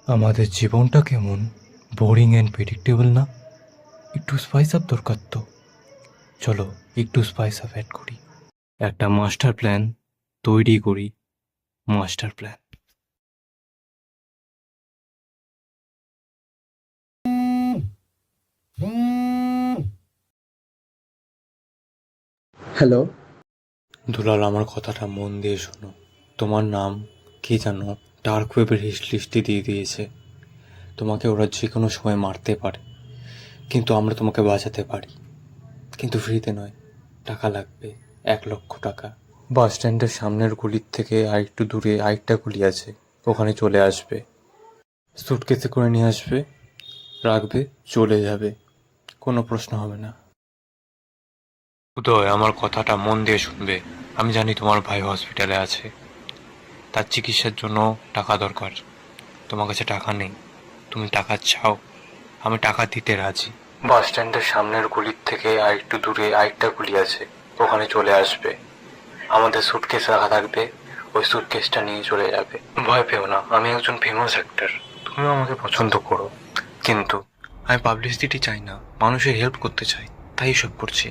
আমাদের জীবনটা কেমন বোরিং অ্যান্ড প্রেডিক্টেবল না? একটু স্পাইস আপ দরকার তো। চলো একটু স্পাইস আপ অ্যাড করি, একটা মাস্টার প্ল্যান তৈরি করি। Master plan. হ্যালো। দুলাল, আমার কথাটা মন দিয়ে শোনো। তোমার নাম কি জানো? ডার্ক ওয়েবের হিট লিস্টে দিয়ে দিয়েছে। তোমাকে ওরা যে কোনো সময় মারতে পারে, কিন্তু আমরা তোমাকে বাঁচাতে পারি। কিন্তু ফ্রিতে নয়, টাকা লাগবে, 1 লক্ষ টাকা। বাস স্ট্যান্ডের সামনের গলির থেকে আরেকটু দূরে আরেকটা গলি আছে, ওখানে চলে আসবে। সুটকেসে করে নিয়ে আসবে, রাখবে, চলে যাবে, কোনো প্রশ্ন হবে না। উদয়, আমার কথাটা মন দিয়ে শুনবে। আমি জানি তোমার ভাই হসপিটালে আছে, তার চিকিৎসার জন্য টাকা দরকার। তোমার কাছে টাকা নেই, তুমি টাকা চাও, আমি টাকা দিতে রাজি। বাস স্ট্যান্ডের সামনের গলির থেকে আরেকটু দূরে আরেকটা গলি আছে, ওখানে চলে আসবে। আমাদের সুটকেস রাখা থাকবে, ওই সুটকেসটা নিয়ে চলে যাবে। ভয় পেও না, আমি একজন ফেমাস অ্যাক্টর, তুমিও আমাকে পছন্দ করো, কিন্তু আমি পাবলিসিটি চাই না, মানুষের হেল্প করতে চাই, তাই সব করছি।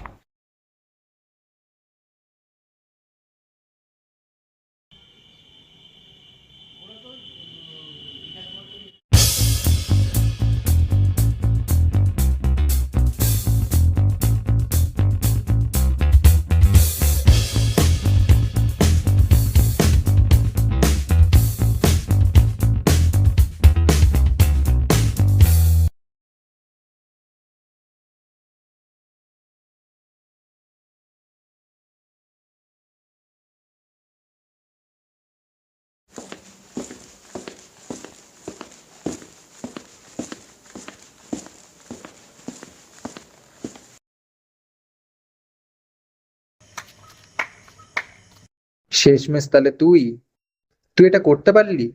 শেষমেশ তাহলে তুই তুই এটা করতে পারলি?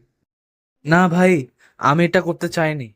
না ভাই, আমি এটা করতে চাইনি।